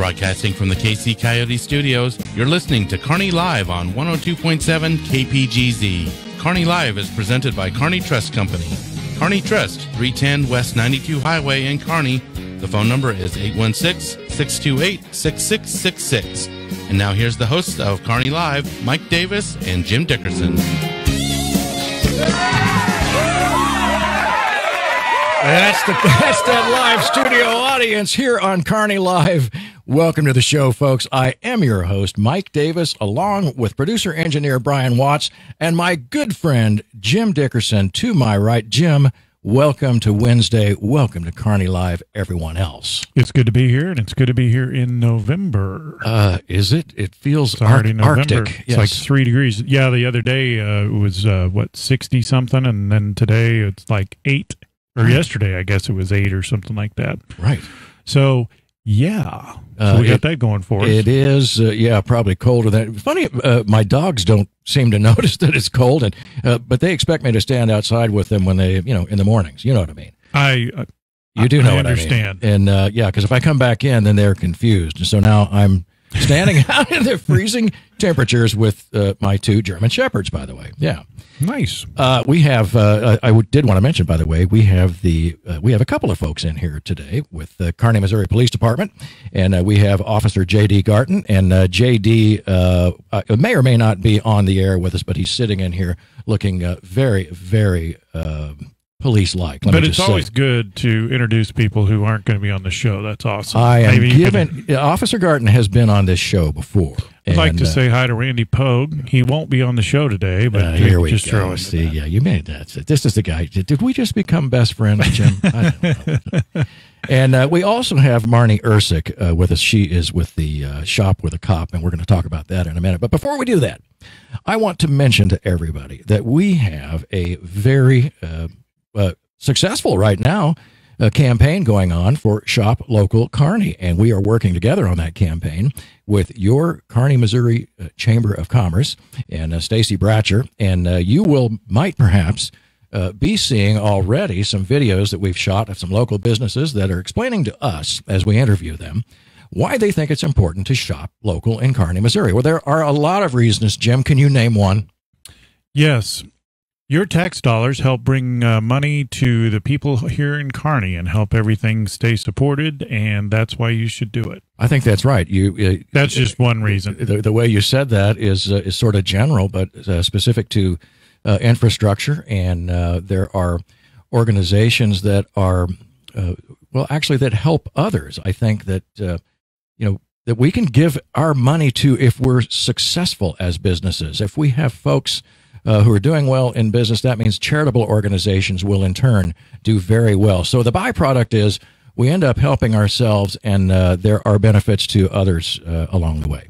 Broadcasting from the KC Coyote Studios, you're listening to Kearney Live on 102.7 KPGZ. Kearney Live is presented by Kearney Trust Company. Kearney Trust, 310 West 92 Highway in Kearney. The phone number is 816-628-6666. And now here's the hosts of Kearney Live, Mike Davis and Jim Dickerson. That's that live studio audience here on Kearney Live. Welcome to the show, folks. I am your host, Mike Davis, along with producer-engineer Brian Watts and my good friend, Jim Dickerson, to my right. Jim, welcome to Wednesday. Welcome to Kearney Live, everyone else. It's good to be here, and it's good to be here in November. Is it? It feels already November. Arctic. It's like 3 degrees. Yeah, the other day it was, 60-something, and then today it's like 8. Or yesterday, I guess it was 8 or something like that. Right. So, yeah. So we got that going for us. It is, probably colder than... Funny, my dogs don't seem to notice that it's cold, and but they expect me to stand outside with them when they, in the mornings. You know what I mean? You do know what understand. I mean. And, because if I come back in, then they're confused. And so now I'm standing out in the freezing temperatures with my 2 German Shepherds, by the way. Yeah. Nice. We have. I did want to mention, by the way, we have a couple of folks in here today with the Kearney, Missouri Police Department, and we have Officer J.D. Garton, and J.D. May or may not be on the air with us, but he's sitting in here looking very, very police-like. But it's always good to introduce people who aren't going to be on the show. That's awesome. Officer Garton has been on this show before. I'd like to say hi to Randy Pogue. He won't be on the show today, but here we just go. Throw See, yeah, you made that. This is the guy. Did we just become best friends, Jim? I don't know. And we also have Marnie Irsik with us. She is with the Shop with a Cop, and we're going to talk about that in a minute. But before we do that, I want to mention to everybody that we have a very successful right now campaign going on for Shop Local Kearney, and we are working together on that campaign with your Kearney, Missouri Chamber of Commerce and Stacy Bratcher, and you might perhaps be seeing already some videos that we've shot of some local businesses that are explaining to us as we interview them why they think it's important to shop local in Kearney, Missouri. Well, there are a lot of reasons. Jim, can you name one? Yes. Your tax dollars help bring money to the people here in Kearney and help everything stay supported, and that's why you should do it. I think that's right. That's just one reason. The way you said that is sort of general, but specific to infrastructure, and there are organizations that are, that help others. I think that, that we can give our money to if we're successful as businesses. If we have folks who are doing well in business, that means charitable organizations will in turn do very well. So the byproduct is we end up helping ourselves, and there are benefits to others along the way.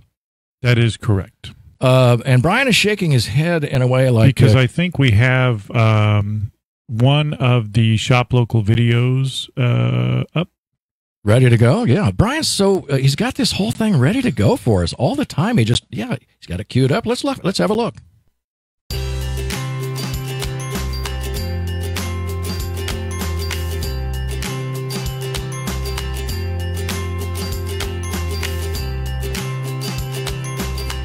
That is correct. And Brian is shaking his head in a way like... Because I think we have one of the Shop Local videos up. Ready to go? Yeah. Brian's he's got this whole thing ready to go for us all the time. He's got it queued up. Let's have a look.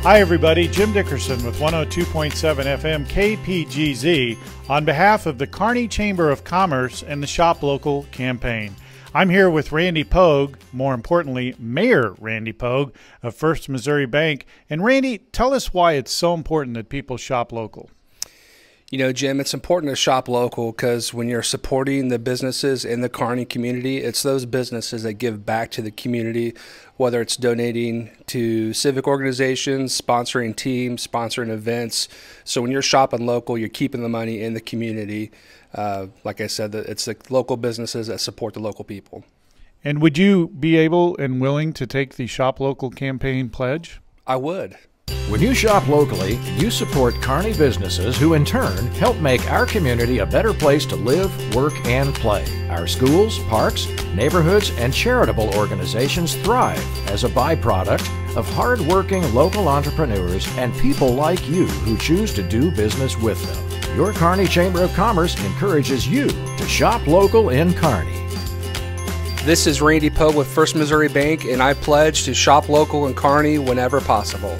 Hi, everybody. Jim Dickerson with 102.7 FM KPGZ on behalf of the Kearney Chamber of Commerce and the Shop Local campaign. I'm here with Randy Pogue, more importantly, Mayor Randy Pogue of First Missouri Bank. And Randy, tell us why it's so important that people shop local. You know, Jim, it's important to shop local because when you're supporting the businesses in the Kearney community, it's those businesses that give back to the community, whether it's donating to civic organizations, sponsoring teams, sponsoring events. So when you're shopping local, you're keeping the money in the community. Like I said, it's the local businesses that support the local people. And would you be able and willing to take the Shop Local campaign pledge? I would. When you shop locally, you support Kearney businesses who in turn help make our community a better place to live, work, and play. Our schools, parks, neighborhoods, and charitable organizations thrive as a byproduct of hard-working local entrepreneurs and people like you who choose to do business with them. Your Kearney Chamber of Commerce encourages you to shop local in Kearney. This is Randy Pogue with First Missouri Bank, and I pledge to shop local in Kearney whenever possible.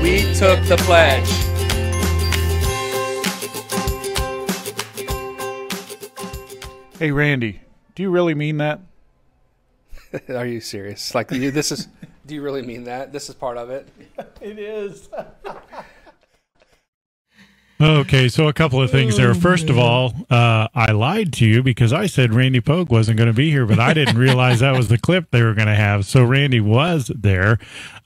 We took the pledge. Hey, Randy, do you really mean that? Are you serious? Like, this is, do you really mean that? This is part of it? It is. Okay, so a couple of things there. First of all, I lied to you because I said Randy Pogue wasn't going to be here, but I didn't realize that was the clip they were going to have. So Randy was there.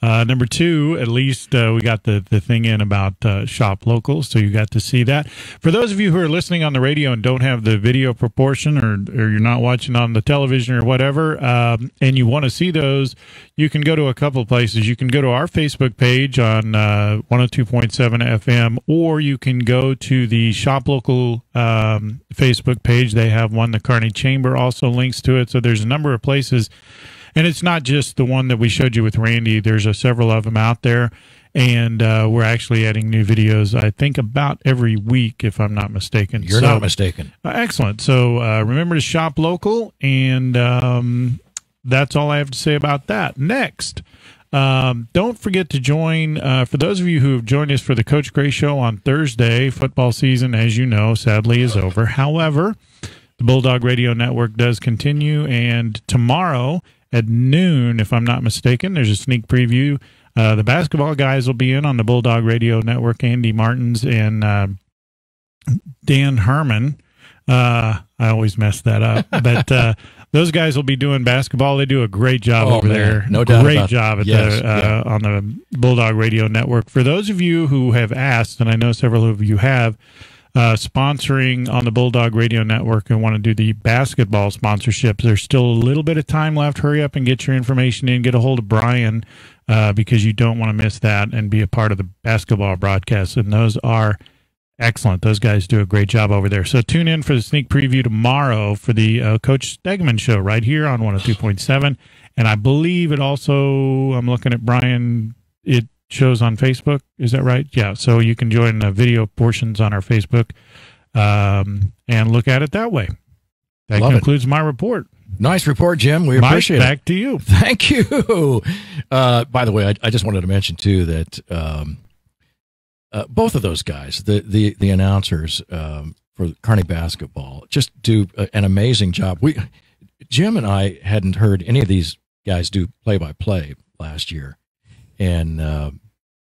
Number two, at least we got the thing in about shop local, so you got to see that. For those of you who are listening on the radio and don't have the video proportion, or you're not watching on the television or whatever, and you want to see those, you can go to a couple of places. You can go to our Facebook page on 102.7 FM, or you can go to the Shop Local Facebook page. They have one. The Kearney Chamber also links to it. So there's a number of places. And it's not just the one that we showed you with Randy. There's several of them out there. And we're actually adding new videos, I think, about every week, if I'm not mistaken. You're not mistaken. Excellent. So remember to shop local. And that's all I have to say about that. Next. Don't forget to join, for those of you who have joined us for the Coach Gray Show on Thursday, football season, as you know, sadly is over. However, the Bulldog Radio Network does continue, and tomorrow at noon, if I'm not mistaken, there's a sneak preview. The basketball guys will be in on the Bulldog Radio Network, Andy Martins and Dan Herman. I always mess that up, but those guys will be doing basketball. They do a great job over there. No doubt. Great job at on the Bulldog Radio Network. For those of you who have asked, and I know several of you have, sponsoring on the Bulldog Radio Network and want to do the basketball sponsorships, there's still a little bit of time left. Hurry up and get your information in. Get a hold of Brian because you don't want to miss that and be a part of the basketball broadcast. And those are excellent. Those guys do a great job over there. So tune in for the sneak preview tomorrow for the Coach Stegman Show right here on 102.7. And I believe it also, I'm looking at Brian, it shows on Facebook. Is that right? Yeah. So you can join the video portions on our Facebook and look at it that way. That concludes my report. Nice report, Jim. We appreciate it. Back to you. Thank you. By the way, I just wanted to mention, too, that both of those guys, the announcers for Kearney basketball, just do an amazing job. Jim and I hadn't heard any of these guys do play-by-play last year. And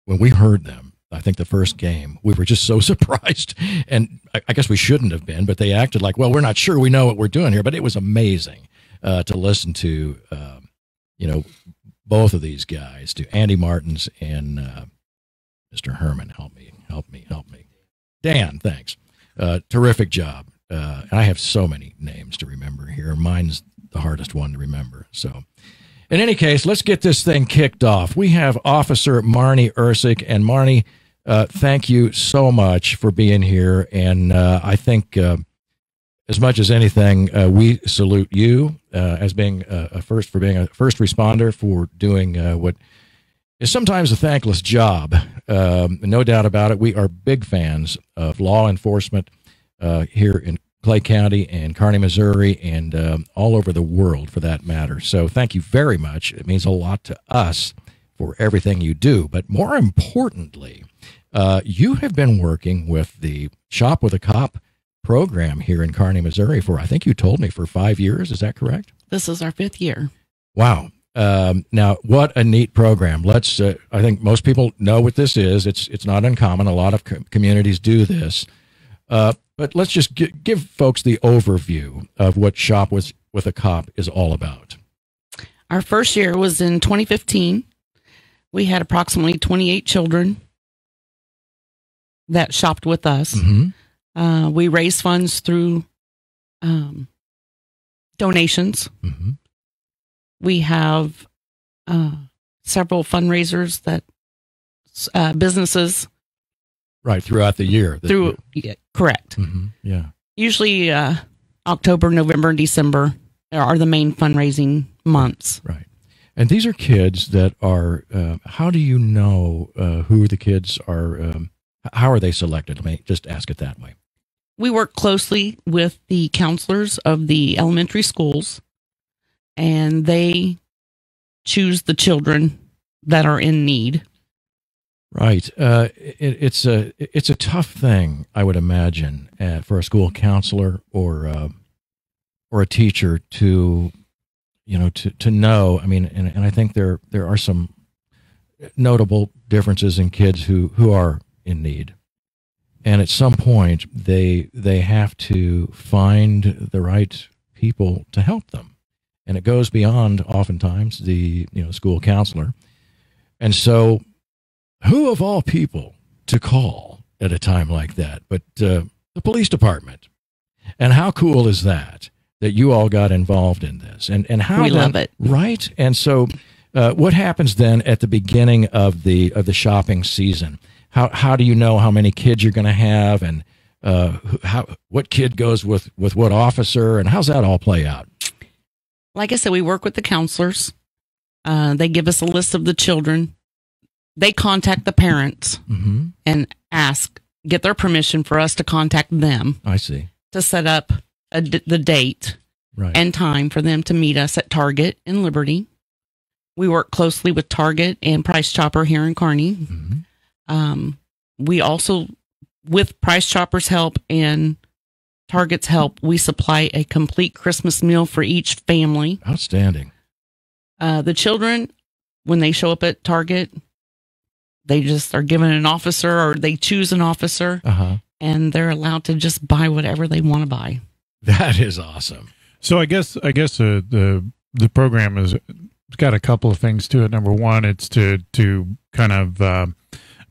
when we heard them, I think the first game, we were just so surprised. And I guess we shouldn't have been, but they acted like, well, we're not sure we know what we're doing here. But it was amazing to listen to, both of these guys, to Andy Martins and Mr. Herman. Help me. Dan, thanks. Terrific job. And I have so many names to remember here. Mine's the hardest one to remember. So in any case, let's get this thing kicked off. We have Officer Marnie Irsik. And Marnie, thank you so much for being here. And I think as much as anything, we salute you as being a first responder, for doing what is sometimes a thankless job. No doubt about it. We are big fans of law enforcement here in Clay County and Kearney, Missouri, and all over the world for that matter. So thank you very much. It means a lot to us for everything you do. But more importantly, you have been working with the Shop with a Cop program here in Kearney, Missouri for, I think you told me, for 5 years. Is that correct? This is our 5th year. Wow. Now, what a neat program. Let's, I think most people know what this is. It's not uncommon. A lot of communities do this. But let's just give folks the overview of what Shop with a Cop is all about. Our first year was in 2015. We had approximately 28 children that shopped with us. Mm-hmm. We raised funds through donations. Mm-hmm. We have several fundraisers that businesses. Right, throughout the year. Correct. Mm-hmm. Yeah. Usually October, November, and December are the main fundraising months. Right. And these are kids that are, how do you know who the kids are, How are they selected? Let me just ask it that way. We work closely with the counselors of the elementary schools, and they choose the children that are in need. Right. It's a tough thing, I would imagine, for a school counselor or a teacher to know. I mean, and I think there are some notable differences in kids who are in need. And at some point, they have to find the right people to help them. And it goes beyond, oftentimes, the school counselor. And so, who of all people to call at a time like that but the police department? And how cool is that you all got involved in this? And how we love it. Right? And so, what happens then at the beginning of the shopping season? How do you know how many kids you're going to have, and what kid goes with what officer, and how's that all play out? Like I said, we work with the counselors. They give us a list of the children. They contact the parents and get their permission for us to contact them. I see. To set up the date and time for them to meet us at Target in Liberty. We work closely with Target and Price Chopper here in Kearney. We also, with Price Chopper's help and Target's help, we supply a complete Christmas meal for each family. Outstanding. The children, when they show up at Target, they just are given an officer, or they choose an officer, and they're allowed to just buy whatever they want to buy. That is awesome. So I guess the program has got a couple of things to it. Number one, it's to kind of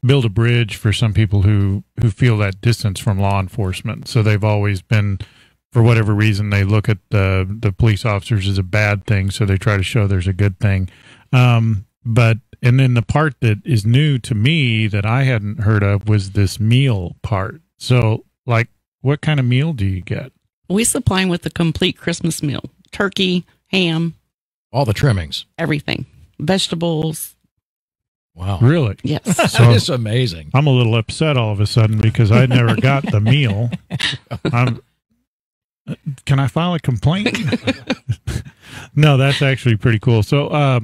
build a bridge for some people who feel that distance from law enforcement. So they've always been, for whatever reason, they look at the police officers as a bad thing, so they try to show there's a good thing. And then the part that is new to me that I hadn't heard of was this meal part. So, like, what kind of meal do you get? We supply them with a complete Christmas meal. Turkey, ham. All the trimmings. Everything. Vegetables. Wow. Really? Yes. So it's amazing. I'm a little upset all of a sudden because I never got the meal. Can I file a complaint? No, that's actually pretty cool. So,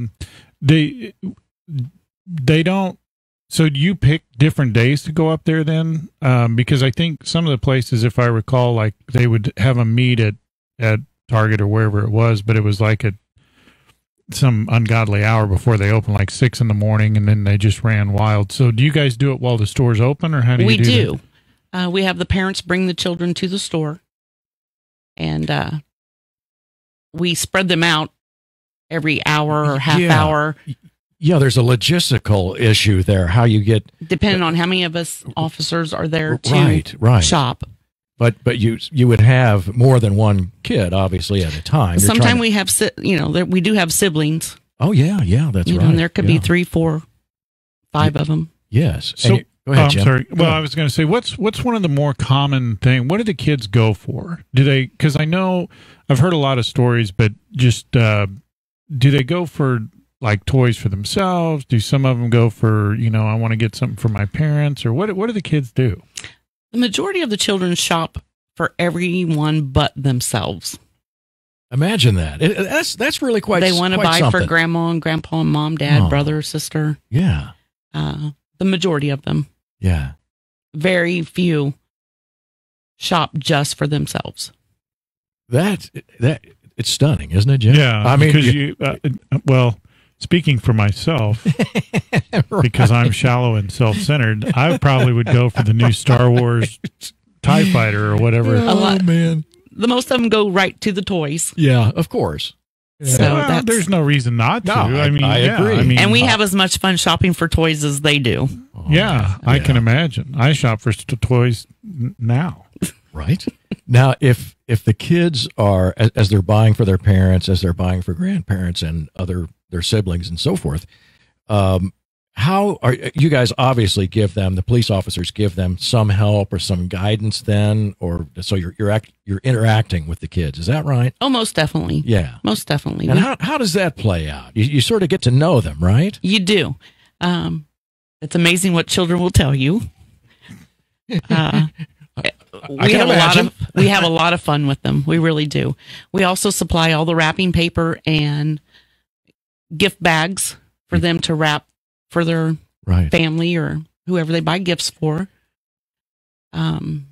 they don't. So do you pick different days to go up there then? Because I think some of the places, if I recall, like they would have a meet at Target or wherever it was, but it was like at some ungodly hour before they open, like 6 a.m, and then they just ran wild. So do you guys do it while the store's open, or how do you do that? We have the parents bring the children to the store, and we spread them out every hour or half hour. Yeah, there's a logistical issue there. How you get, depending on how many of us officers are there to shop. But you would have more than one kid, obviously, at a time. Sometimes we have, we do have siblings. Oh yeah, that's right. And there could be 3, 4, 5 of them. Yes. So, go ahead, Jim. I'm sorry. Well, I was going to say, what's one of the more common thing? What do the kids go for? Do they? Because I know I've heard a lot of stories, but just do they go for like toys for themselves? Do some of them go for, I want to get something for my parents, or what do the kids do? The majority of the children shop for everyone but themselves. Imagine that. That's really quite. They want to buy something. for grandma and grandpa and mom, dad, brother, sister. Yeah. The majority of them. Yeah. Very few shop just for themselves. That it's stunning, isn't it, Jim? Yeah. I mean, because speaking for myself, because I'm shallow and self-centered, I probably would go for the new Star Wars TIE Fighter or whatever. Oh, man. The most of them go right to the toys. Yeah, of course. So there's no reason not to. No, I agree. And we have as much fun shopping for toys as they do. Oh, yeah, I can imagine. I shop for toys now. Right. Now, if the kids are, as they're buying for their parents, as they're buying for grandparents and their siblings and so forth, how are you guys obviously the police officers give them some help or some guidance then, or so you're interacting with the kids. Is that right? Oh, most definitely. Yeah. Most definitely. And how does that play out? You sort of get to know them, right? You do. It's amazing what children will tell you. We have a lot of fun with them. We really do. We also supply all the wrapping paper and gift bags for them to wrap for their family or whoever they buy gifts for.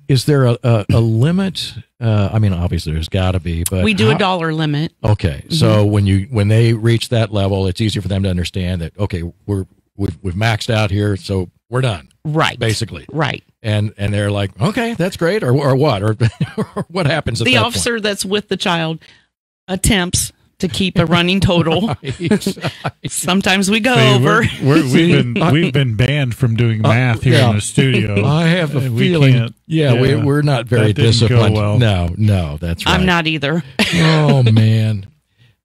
Is there a limit? I mean, obviously there's got to be, but we do a $1 limit. Okay, so when they reach that level, it's easier for them to understand that we've maxed out here, so we're done. Right. Basically. Right. And they're like, okay, that's great, or what, or what happens at the that officer point? that's with the child attempts to keep a running total. Sometimes we go over. We've been banned from doing math here in the studio. I have a feeling. We're not very disciplined. Go well. No, that's right. I'm not either. Oh man.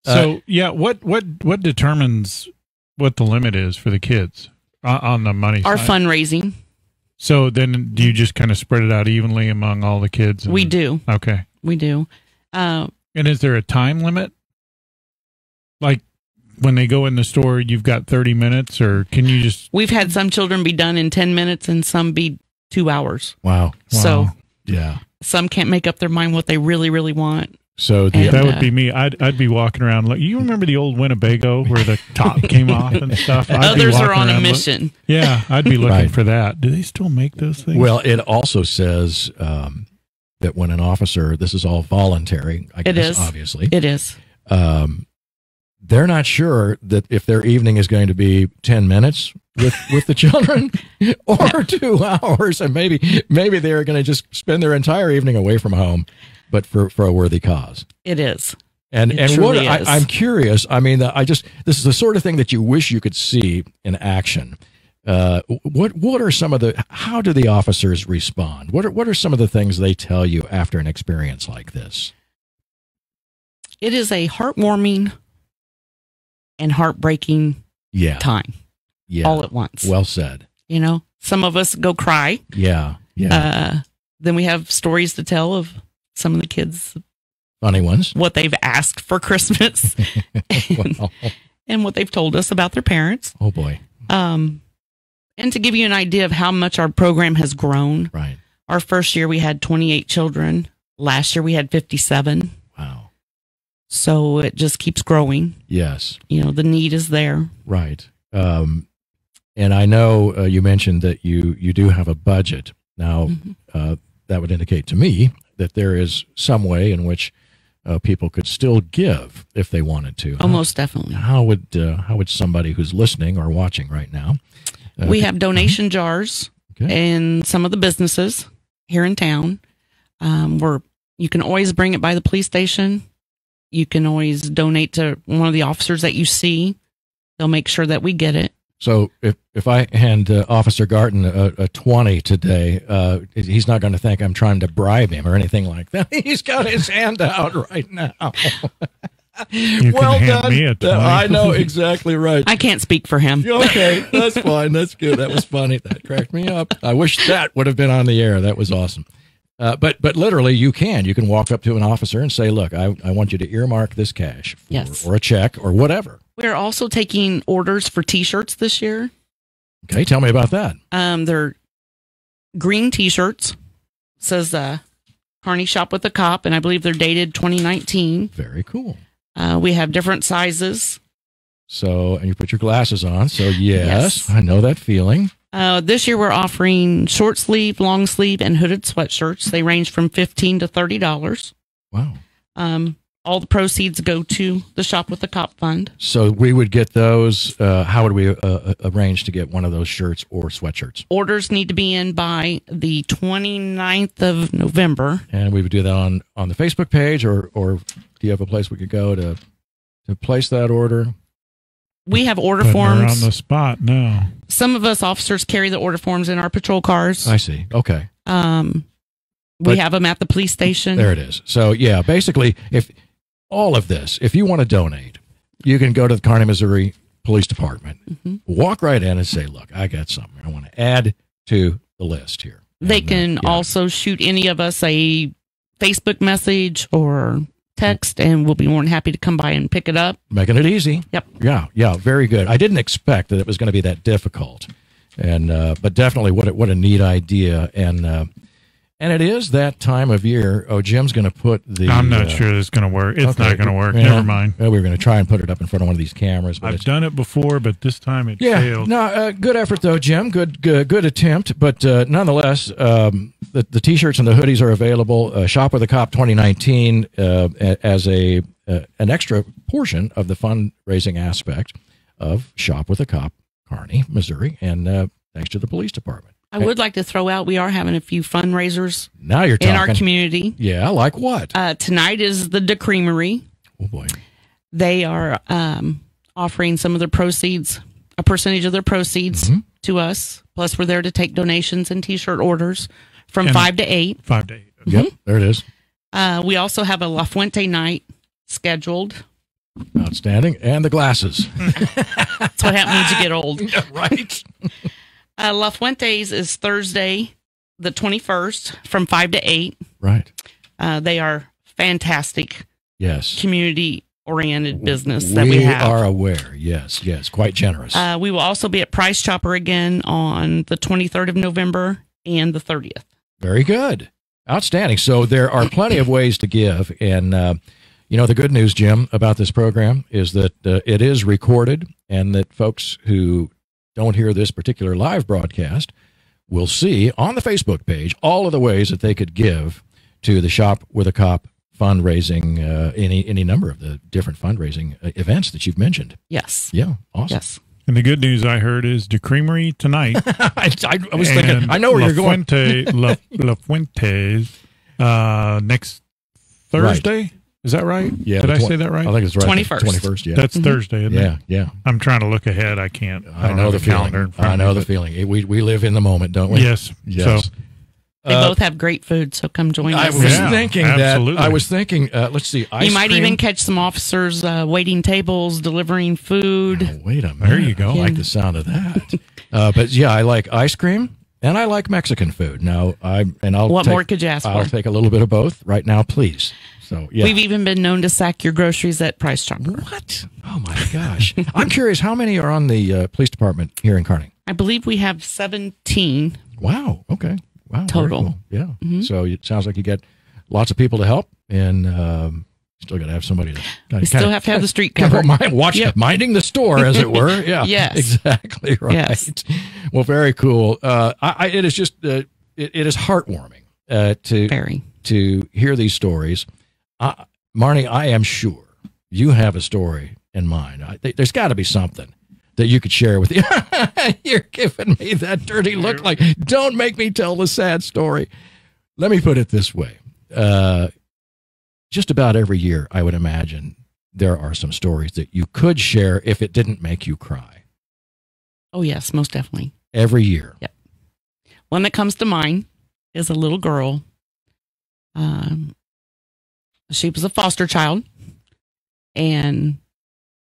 So what determines what the limit is for the kids on the money Our side? fundraising. So then do you just kind of spread it out evenly among all the kids? We do. Okay. We do. And is there a time limit? Like when they go in the store, you've got 30 minutes, or can you just... We've had some children be done in 10 minutes and some be 2 hours. Wow. So yeah, some can't make up their mind what they really, really want. So that would be me. I'd be walking around. You remember the old Winnebago where the top came off and stuff? Others are on a mission. I'd be looking for that. Do they still make those things? Well, it also says that when an officer, this is all voluntary, I guess, is. Obviously. It is. They're not sure that if their evening is going to be 10 minutes with the children or 2 hours, and maybe they're going to just spend their entire evening away from home, but for a worthy cause. It is. And truly is. I'm curious. I mean, this is the sort of thing that you wish you could see in action. What are some of how do the officers respond? What are some of the things they tell you after an experience like this? It is a heartwarming and heartbreaking time. Yeah. All at once. Well said. Some of us go cry. Yeah. Then we have stories to tell of some of the kids. Funny ones. What they've asked for Christmas. And what they've told us about their parents. Oh, boy. And to give you an idea of how much our program has grown. Right. Our first year we had 28 children. Last year we had 57. Wow. So it just keeps growing. Yes. The need is there. Right. And I know you mentioned that you do have a budget. Now, that would indicate to me that there is some way in which people could still give if they wanted to. Oh, most definitely. How would somebody who's listening or watching right now? We have donation jars in some of the businesses here in town where you can always bring it by the police station. You can always donate to one of the officers that you see. They'll make sure that we get it. So if I hand Officer Garton a 20 today, he's not going to think I'm trying to bribe him or anything like that. He's got his hand out right now. Well done. Me a 20. I know, exactly right. I can't speak for him. Okay, that's fine. That's good. That was funny. That cracked me up. I wish that would have been on the air. That was awesome. But literally, you can walk up to an officer and say, look, I want you to earmark this cash or a check or whatever. We're also taking orders for T-shirts this year. Okay, tell me about that. They're green T-shirts. Says Kearney Shop with a Cop, and I believe they're dated 2019. Very cool. We have different sizes. So, and you put your glasses on. So, yes. I know that feeling. This year we're offering short sleeve, long sleeve, and hooded sweatshirts. They range from $15 to $30. Wow. All the proceeds go to the Shop with the Cop Fund. So we would get those. How would we arrange to get one of those shirts or sweatshirts? Orders need to be in by the 29th of November. And we would do that on the Facebook page, or do you have a place we could go to place that order? We have order forms. We're on the spot now. Some of us officers carry the order forms in our patrol cars. I see. Okay. We have them at the police station. There it is. So, yeah, basically, if you want to donate, you can go to the Kearney, Missouri Police Department, walk right in and say, look, I got something I want to add to the list here. They can also shoot any of us a Facebook message or text, and we'll be more than happy to come by and pick it up. Making it easy. Yep. Yeah, very good. I didn't expect that it was going to be that difficult. And but definitely, what a neat idea, and it is that time of year. Oh, Jim's going to put the. I'm not sure this is going to work. It's not going to work. Yeah. Never mind. Well, we were going to try and put it up in front of one of these cameras. But I've done it before, but this time it failed. No, good effort though, Jim. Good attempt. But nonetheless, the T-shirts and the hoodies are available. Shop with a Cop 2019 as an extra portion of the fundraising aspect of Shop with a Cop, Kearney, Missouri, and thanks to the police department. I would like to throw out, we are having a few fundraisers now you're talking. In our community. Yeah, like what? Tonight is the Creamery. Oh, boy. They are offering some of their proceeds, a percentage of their proceeds to us. Plus, we're there to take donations and T-shirt orders from 5 to 8. 5 to 8. Yep, there it is. We also have a La Fuente night scheduled. Outstanding. And the glasses. That's what happens when you get old. Yeah, right. La Fuente's is Thursday, the 21st, from 5 to 8. Right. They are fantastic. Yes. Community-oriented business that we have. We are aware. Yes, quite generous. We will also be at Price Chopper again on the 23rd of November and the 30th. Very good. Outstanding. So there are plenty of ways to give. And, the good news, Jim, about this program is that it is recorded and that folks who don't hear this particular live broadcast will see on the Facebook page all of the ways that they could give to the Shop with a Cop fundraising, any number of the different fundraising events that you've mentioned. Yes. Yeah, awesome. Yes. And the good news I heard is the Creamery tonight. I was thinking, I know where you're going. La Fuente's next Thursday. Right. Is that right? Yeah. Did I say that right? I think it's right. 21st. 21st, yeah. That's Thursday, isn't it? Yeah. I'm trying to look ahead. I can't. I know the feeling. I know the feeling. We live in the moment, don't we? Yes. So they both have great food, so come join us. I was thinking that. I was thinking, let's see, ice You might cream. even catch some officers waiting tables, delivering food. Oh, wait a minute. There you go. I like the sound of that. But yeah, I like ice cream and I like Mexican food. Now, what more could you ask for? I'll take a little bit of both right now, please. So, yeah. We've even been known to sack your groceries at Price Chopper. What? Oh, my gosh. I'm curious, how many are on the police department here in Kearney? I believe we have 17. Wow. Okay. Wow. Total. Cool. Yeah. Mm-hmm. So it sounds like you get lots of people to help, and still got to have somebody to. We still have to have the street covered. Minding the store, as it were. Yeah. Yes. Exactly right. Yes. Well, very cool. It is just it is heartwarming to hear these stories. Marnie, I am sure you have a story in mind. There's got to be something that you could share with you. You're giving me that dirty look like, don't make me tell the sad story. Let me put it this way. Just about every year, I would imagine, there are some stories that you could share if it didn't make you cry. Oh, yes, most definitely. Every year. Yep. One that comes to mind is a little girl. She was a foster child, and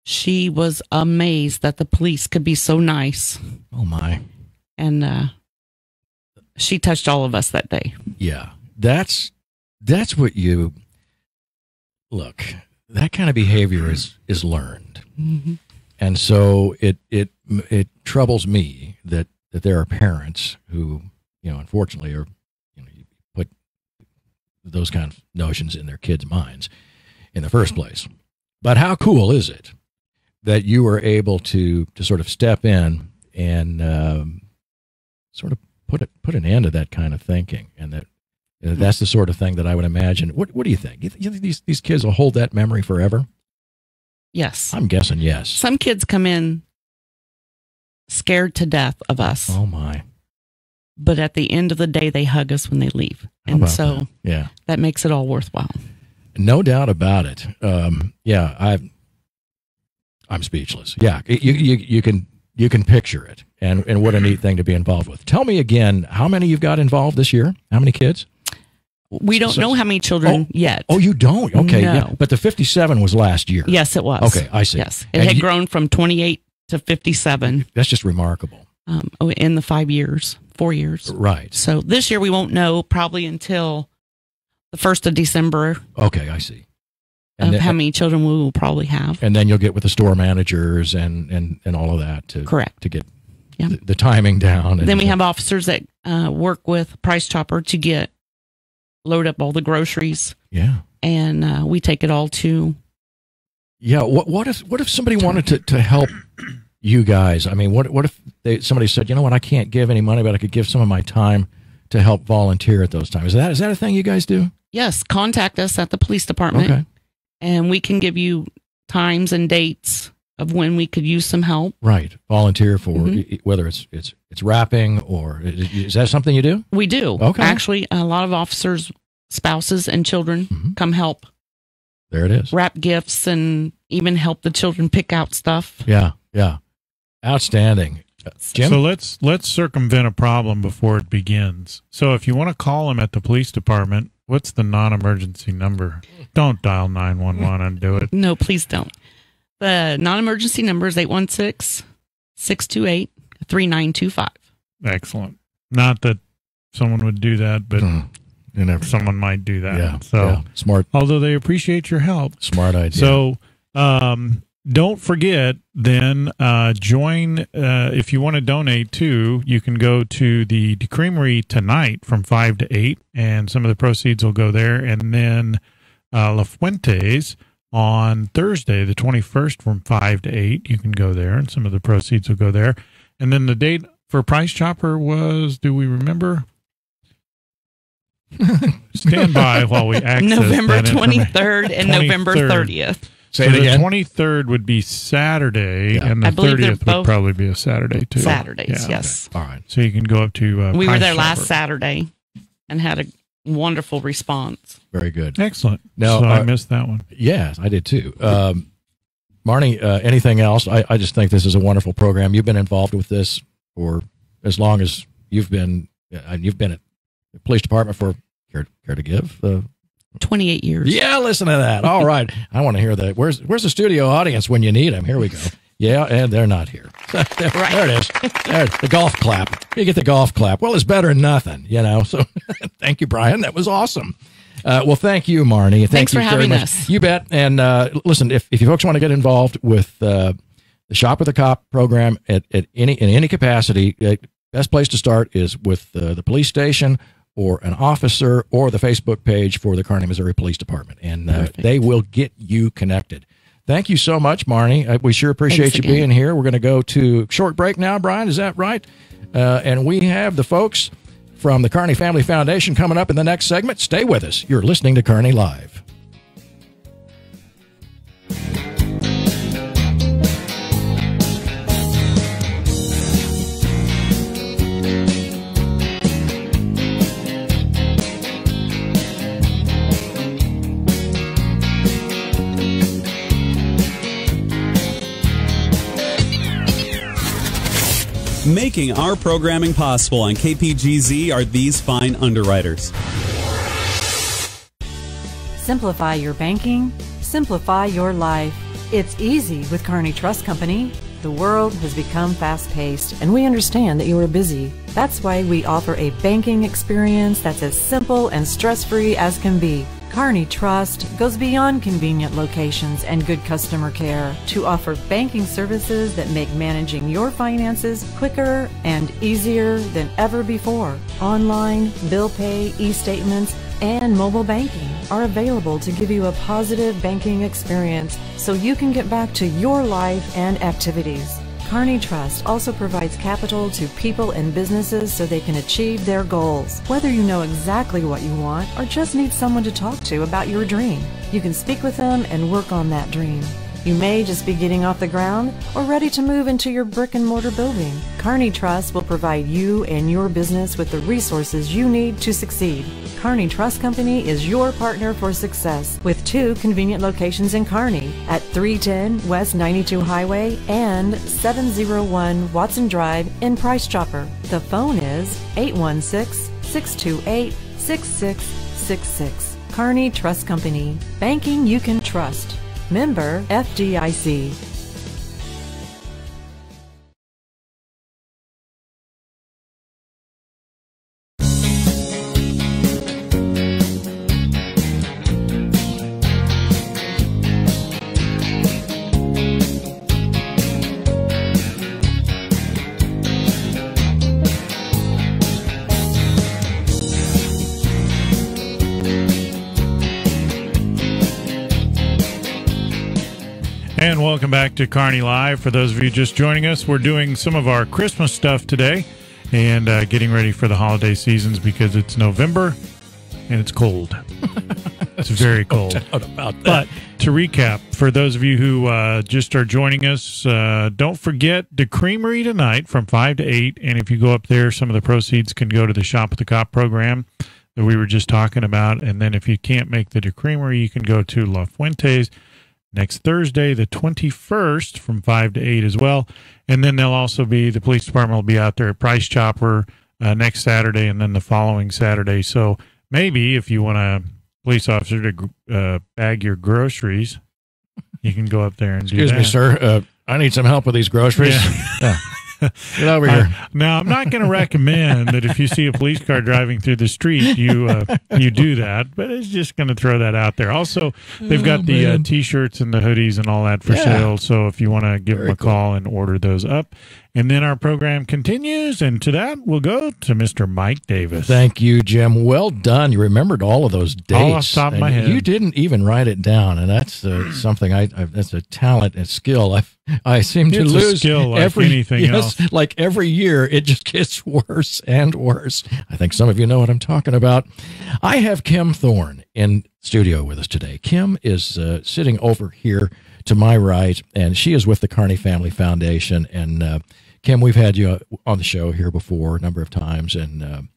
she was amazed that the police could be so nice. Oh, my. And she touched all of us that day. Yeah. That's what you... Look, that kind of behavior is learned. Mm-hmm. And so it troubles me that there are parents who, unfortunately are, you put those kind of notions in their kids' minds in the first place. But how cool is it that you were able to sort of step in and sort of put an end to that kind of thinking, and that's the sort of thing that I would imagine. What do you think? You think these kids will hold that memory forever? Yes. I'm guessing yes. Some kids come in scared to death of us. Oh, my. But at the end of the day, they hug us when they leave. And so that makes it all worthwhile. No doubt about it. I'm speechless. Yeah, you can picture it. And what a neat thing to be involved with. Tell me again, how many you've got involved this year? How many kids? We don't know how many children yet. Oh, you don't? Okay. No. Yeah. But the 57 was last year. Yes, it was. Okay, I see. Yes. It had grown from 28 to 57. That's just remarkable. In the 4 years. Right. So this year we won't know probably until the 1st of December. Okay, I see. Of how many children we will probably have. And then you'll get with the store managers and all of that Correct. to get the timing down. Then we have officers that work with Price Chopper to load up all the groceries. Yeah. And we take it all to. Yeah. What if somebody wanted to help you guys? I mean, what if somebody said, you know what, I can't give any money, but I could give some of my time to help volunteer at those times. Is that a thing you guys do? Yes. Contact us at the police department. Okay. And we can give you times and dates of when we could use some help. Right. Volunteer for whether it's wrapping or is that something you do? We do. Okay. Actually, a lot of officers, spouses and children come help. There it is. Wrap gifts and even help the children pick out stuff. Yeah. Yeah. Outstanding. Jim? So let's circumvent a problem before it begins. So if you want to call them at the police department, what's the non-emergency number? Don't dial 911 and do it. No, please don't. The non-emergency number is 816-628-3925. Excellent. Not that someone would do that, but someone might do that. Yeah. So yeah. Smart. Although they appreciate your help. Smart idea. So don't forget, then join, if you want to donate too, you can go to the Creamery tonight from 5 to 8, and some of the proceeds will go there. And then La Fuente's on Thursday, the 21st, from 5 to 8. You can go there, and some of the proceeds will go there. And then the date for Price Chopper was, do we remember? Stand by while we access November that 23rd and November 30th. So the 23rd would be Saturday, and the 30th would probably be a Saturday, too. Saturdays, yes. Okay. All right. So you can go up to we were there Price last Chopper. Saturday and had a wonderful response. Very good. Excellent. Now, so I missed that one. Yes, I did too. Marnie, anything else? I just think this is a wonderful program. You've been involved with this for as long as you've been at the police department for, care to give? 28 years. Yeah, listen to that. All right. I want to hear that. Where's the studio audience when you need them? Here we go. Yeah, and they're not here. There it is. There's the golf clap. You get the golf clap. Well, it's better than nothing, So thank you, Brian. That was awesome. Well, thank you, Marnie. Thanks for having much. us. You bet. And listen, if you folks want to get involved with the Shop with a Cop program in any capacity, best place to start is with the police station or an officer or the Facebook page for the Kearney, Missouri Police Department. And they will get you connected. Thank you so much, Marnie. We sure appreciate you being here. We're going to go to a short break now, Brian. Is that right? And we have the folks from the Kearney Family Foundation coming up in the next segment. Stay with us. You're listening to Kearney Live. Making our programming possible on KPGZ are these fine underwriters. Simplify your banking, simplify your life. It's easy with Kearney Trust Company. The world has become fast-paced, and we understand that you are busy. That's why we offer a banking experience that's as simple and stress-free as can be. Kearney Trust goes beyond convenient locations and good customer care to offer banking services that make managing your finances quicker and easier than ever before. Online, bill pay, e-statements, and mobile banking are available to give you a positive banking experience so you can get back to your life and activities. Kearney Trust also provides capital to people and businesses so they can achieve their goals. Whether you know exactly what you want or just need someone to talk to about your dream, you can speak with them and work on that dream. You may just be getting off the ground or ready to move into your brick and mortar building. Kearney Trust will provide you and your business with the resources you need to succeed. Kearney Trust Company is your partner for success with 2 convenient locations in Kearney at 310 West 92 Highway and 701 Watson Drive in Price Chopper. The phone is 816-628-6666. Kearney Trust Company. Banking you can trust. Member FDIC. And welcome back to Kearney Live. For those of you just joining us, we're doing some of our Christmas stuff today and getting ready for the holiday seasons because it's November and it's cold. It's very cold. No doubt about that. But to recap, for those of you who just are joining us, don't forget the Creamery tonight from 5 to 8. And if you go up there, some of the proceeds can go to the Shop with the Cop program that we were just talking about. And then if you can't make the Creamery, you can go to La Fuente's next Thursday, the 21st, from 5 to 8 as well. And then the police department will be out there at Price Chopper next Saturday and then the following Saturday. So maybe if you want a police officer to bag your groceries, you can go up there and do that. Excuse me, sir. I need some help with these groceries. Yeah. Get over here. Now, I'm not going to recommend that if you see a police car driving through the street, you do that, but it's just going to throw that out there. Also, they've got the T-shirts and the hoodies and all that for sale, so if you want to give them a call and order those up. And then our program continues, and to that, we'll go to Mr. Mike Davis. Thank you, Jim. Well done. You remembered all of those dates. All off the top of my head. You didn't even write it down, and that's something that's a talent and skill. I seem to lose a skill like anything else. Like every year, it just gets worse and worse. I think some of you know what I'm talking about. I have Kim Thorne in studio with us today. Kim is sitting over here to my right, and she is with the Kearney Family Foundation. And Kim, we've had you on the show here before a number of times, and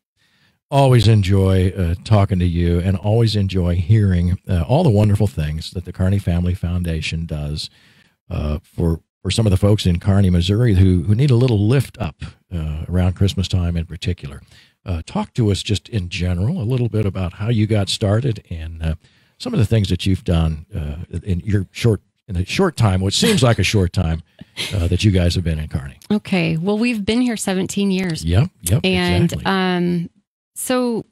always enjoy talking to you, and always enjoy hearing all the wonderful things that the Kearney Family Foundation does for some of the folks in Kearney, Missouri, who need a little lift up around Christmas time in particular. Talk to us just in general a little bit about how you got started and some of the things that you've done in a short time, which seems like a short time, that you guys have been in Kearney. Okay. Well, we've been here 17 years. Yep. And exactly. So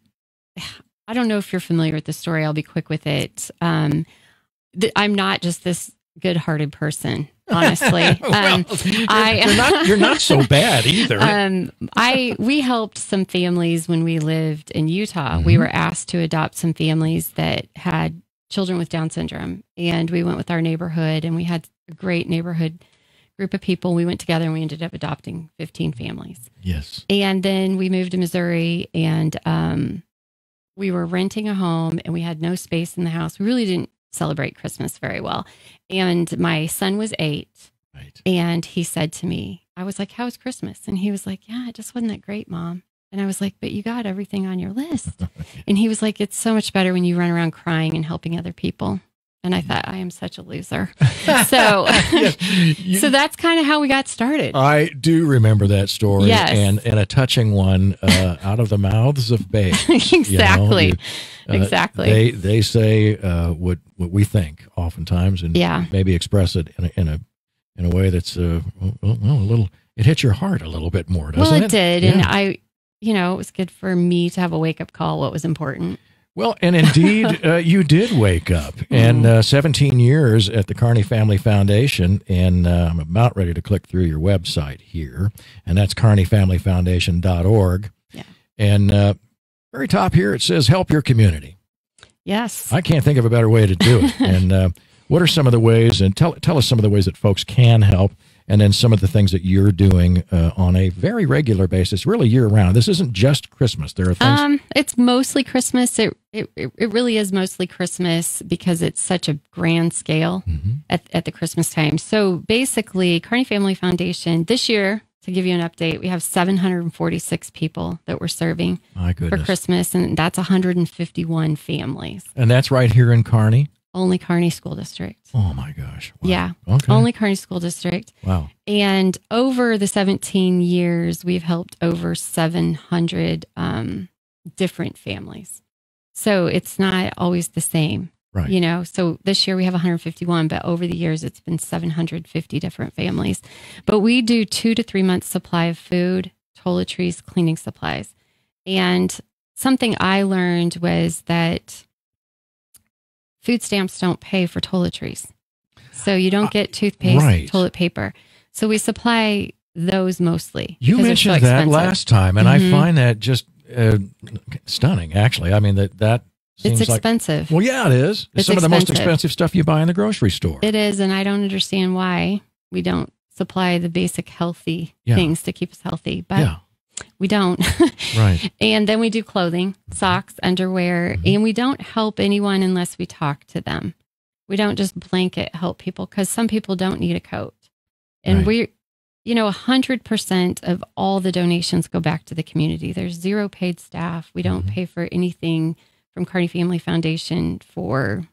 I don't know if you're familiar with the story. I'll be quick with it. I'm not just this good-hearted person, honestly. You're not so bad either. We helped some families when we lived in Utah. Mm-hmm. We were asked to adopt some families that had children with Down syndrome, and we went with our neighborhood, and we had a great neighborhood group of people. We went together and we ended up adopting 15 families. Yes. And then we moved to Missouri, and we were renting a home, and we had no space in the house. We really didn't celebrate Christmas very well. And my son was 8. Right. And he said to me, I was like, how was Christmas? And he was like, yeah, it just wasn't that great, Mom. And I was like, but you got everything on your list. And he was like, it's so much better when you run around crying and helping other people. And I thought, I am such a loser. So, so that's kind of how we got started. I do remember that story. Yes. And a touching one out of the mouths of babes. Exactly. Exactly. They say what we think oftentimes, and maybe express it in a way that's a little. It hits your heart a little bit more, doesn't it? Well, it did, and it was good for me to have a wake up call. What was important. Well, and indeed, you did wake up. And 17 years at the Kearney Family Foundation, and I'm about ready to click through your website here, and that's kearneyfamilyfoundation.org. Yeah. And very top here, it says, help your community. Yes. I can't think of a better way to do it. And what are some of the ways, and tell us some of the ways that folks can help, and then some of the things that you're doing on a very regular basis, really year-round. This isn't just Christmas. There are things. It's mostly Christmas. It really is mostly Christmas because it's such a grand scale at the Christmas time. So basically, Kearney Family Foundation, this year, to give you an update, we have 746 people that we're serving for Christmas, and that's 151 families. And that's right here in Kearney? Only Kearney School District. Oh, my gosh. Wow. Yeah. Okay. Only Kearney School District. Wow. And over the 17 years, we've helped over 700 different families. So it's not always the same. Right. So this year we have 151, but over the years it's been 750 different families. But we do 2 to 3 months supply of food, toiletries, cleaning supplies. And something I learned was that food stamps don't pay for toiletries. So you don't get toothpaste, toilet paper. So we supply those mostly. You mentioned that last time, and I find that just stunning, actually. I mean, that Seems It's expensive. Well, yeah, it is. It's some of the most expensive stuff you buy in the grocery store. It is, and I don't understand why we don't supply the basic healthy things to keep us healthy. But we don't. Right. And then we do clothing, socks, underwear, and we don't help anyone unless we talk to them. We don't just blanket help people because some people don't need a coat. And we're, 100% of all the donations go back to the community. There's zero paid staff. We don't pay for anything from Kearney Family Foundation to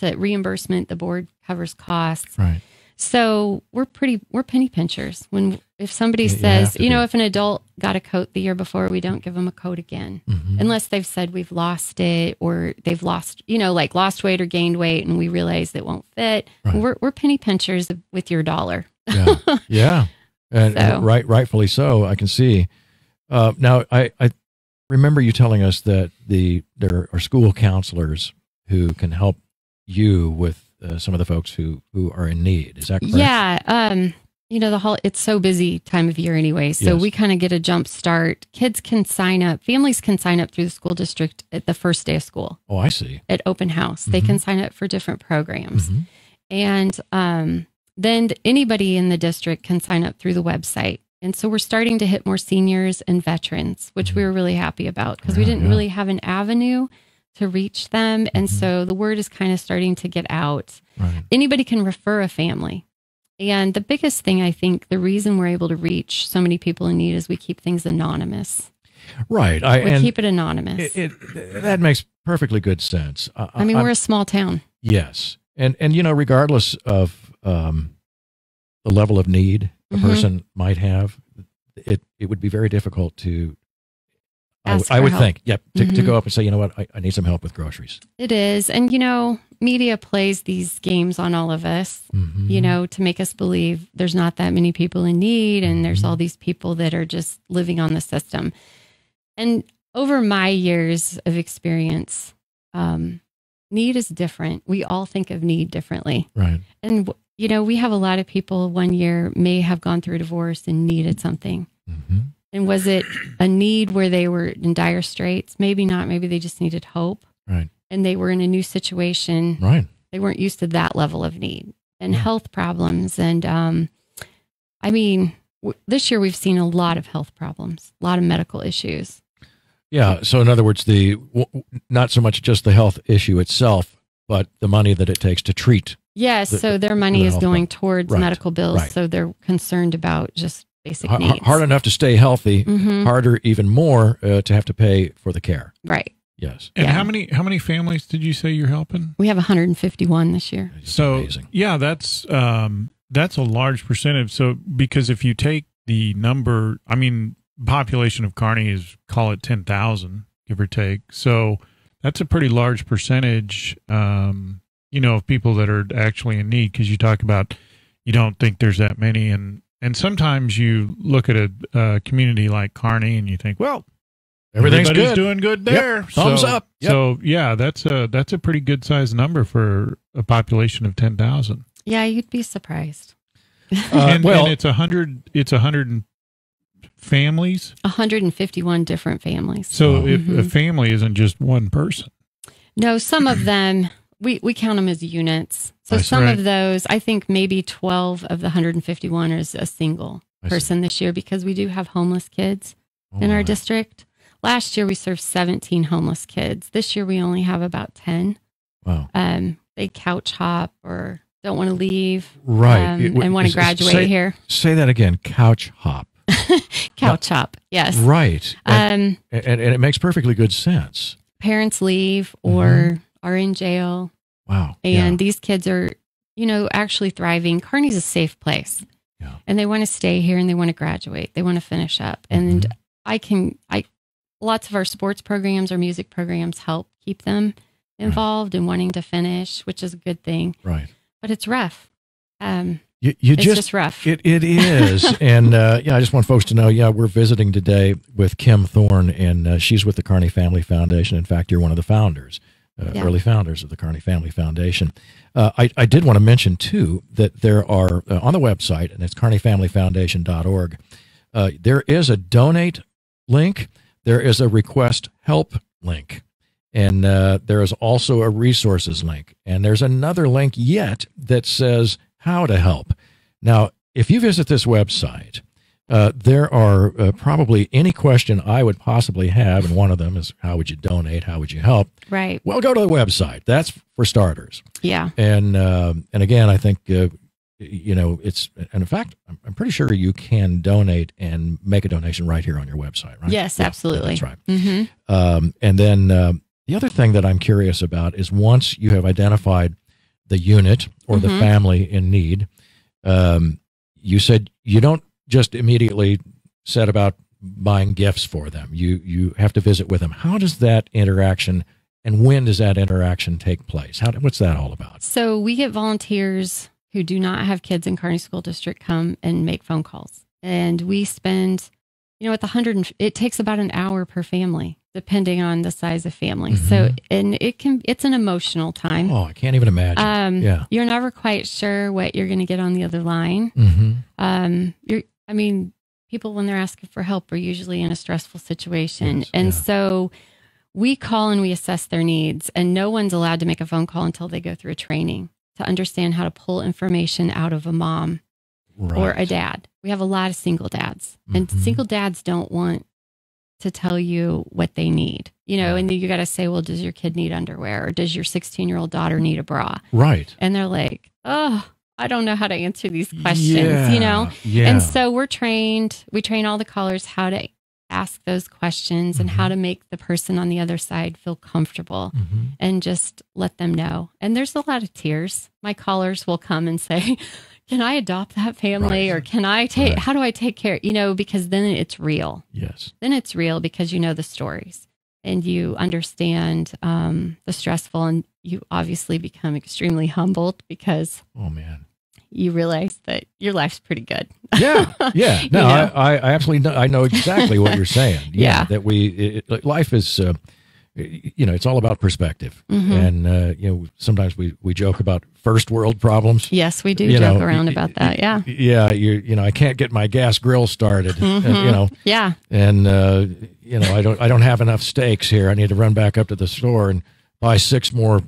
reimbursement. The board covers costs. Right. So we're penny pinchers. If somebody says, if an adult got a coat the year before, we don't give them a coat again, unless they've said we've lost it or they've lost, like lost weight or gained weight, and we realize it won't fit. Right. We're penny pinchers with your dollar. Yeah, yeah, and So. rightfully so. I can see. Now, I remember you telling us that there are school counselors who can help you with some of the folks who are in need. Is that correct? Yeah. It's so busy time of year anyway. So we kind of get a jump start. Kids can sign up. Families can sign up through the school district at the first day of school. Oh, I see. At open house. They can sign up for different programs. And then anybody in the district can sign up through the website. And so we're starting to hit more seniors and veterans, which we were really happy about because we didn't really have an avenue to reach them. And so the word is kind of starting to get out. Right. Anybody can refer a family. And the biggest thing, I think, the reason we're able to reach so many people in need is we keep things anonymous. Right. We keep it anonymous. That makes perfectly good sense. We're a small town. Yes. And regardless of the level of need a person might have, it would be very difficult to, I would think, to go up and say, you know what, I need some help with groceries. It is. And, media plays these games on all of us, to make us believe there's not that many people in need and there's all these people that are just living on the system. And over my years of experience, need is different. We all think of need differently. Right. And, we have a lot of people one year may have gone through a divorce and needed something. And was it a need where they were in dire straits? Maybe not. Maybe they just needed hope. Right. And they were in a new situation. Right. They weren't used to that level of need and health problems. And this year we've seen a lot of health problems, a lot of medical issues. Yeah. So in other words, not so much just the health issue itself, but the money that it takes to treat. Yes. So their money is going towards medical bills. Right. So they're concerned about just basic needs. Hard enough to stay healthy, harder even more to have to pay for the care. Right. Yes. And how many families did you say you're helping? We have 151 this year. So amazing. Yeah, that's a large percentage. So because if you take the number, population of Kearney is, call it 10,000, give or take. So that's a pretty large percentage, of people that are actually in need. Because you talk about, you don't think there's that many, and sometimes you look at a community like Kearney and you think, well, everybody's good. Doing good there. Yep. Thumbs up. Yep. So yeah, that's a pretty good sized number for a population of 10,000. Yeah, you'd be surprised. And it's 100 families. 151 different families. So if a family isn't just one person. No, some of them we count them as units. So some of those, I think maybe 12 of the 151 is a single person this year because we do have homeless kids in our district. Last year we served 17 homeless kids. This year we only have about 10. Wow. They couch hop or don't want to leave. Right. And want to graduate here. Say that again. Couch hop. Couch hop. Yes. Right. And it makes perfectly good sense. Parents leave or are in jail. Wow. And these kids are, actually thriving. Kearney's a safe place. Yeah. And they want to stay here and they want to graduate. They want to finish up. And lots of our sports programs, our music programs help keep them involved and wanting to finish, which is a good thing. Right. But it's rough. It's just rough. It is. And I just want folks to know, we're visiting today with Kim Thorne, and she's with the Kearney Family Foundation. In fact, you're one of the founders, early founders of the Kearney Family Foundation. I did want to mention, too, that there are, on the website, and it's kearneyfamilyfoundation.org, there is a donate link. There is a request help link. And there is also a resources link. And there's another link yet that says how to help. Now, if you visit this website, there are probably any question I would possibly have, and one of them is how would you donate, how would you help? Right. Well, go to the website. That's for starters. Yeah. And again, I think it's, and in fact, I'm pretty sure you can donate and make a donation right here on your website, right? Yes, yeah, absolutely. That's right. Mm-hmm. And then the other thing that I'm curious about is once you have identified the unit or the family in need, you said you don't just immediately set about buying gifts for them. You have to visit with them. How does that interaction and when does that interaction take place? What's that all about? So we get volunteers who do not have kids in Kearney School District come and make phone calls. And we spend, at the it takes about an hour per family, depending on the size of family. So, and it's an emotional time. Oh, I can't even imagine. Yeah. You're never quite sure what you're going to get on the other line. People, when they're asking for help, are usually in a stressful situation. Yes, and so we call and we assess their needs, and no one's allowed to make a phone call until they go through a training to understand how to pull information out of a mom or a dad. We have a lot of single dads, and single dads don't want to tell you what they need, and you got to say, well, does your kid need underwear, or does your 16-year-old daughter need a bra? Right. And they're like, oh, I don't know how to answer these questions, Yeah. And so we train all the callers how to ask those questions and how to make the person on the other side feel comfortable and just let them know. And there's a lot of tears. My callers will come and say, can I adopt that family? Or can I how do I take care? Because then it's real. Yes. Then it's real because you know the stories and you understand the stressful, and you obviously become extremely humbled because you realize that your life's pretty good. Yeah. No, I absolutely know. I know exactly what you're saying. Yeah. That life is, it's all about perspective. And, sometimes we joke about first world problems. Yes, we do joke around about that. Yeah. Yeah. I can't get my gas grill started, Yeah. And, I don't have enough steaks here. I need to run back up to the store and buy 6 more,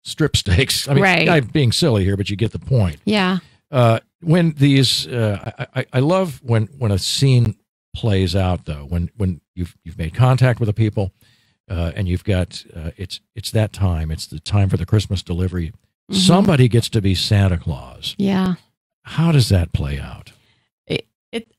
strip steaks. I mean, I'm being silly here, but you get the point. Yeah. When these, I love when a scene plays out though, when you've made contact with the people, and you've got, it's that time, it's the time for the Christmas delivery. Somebody gets to be Santa Claus. Yeah. How does that play out?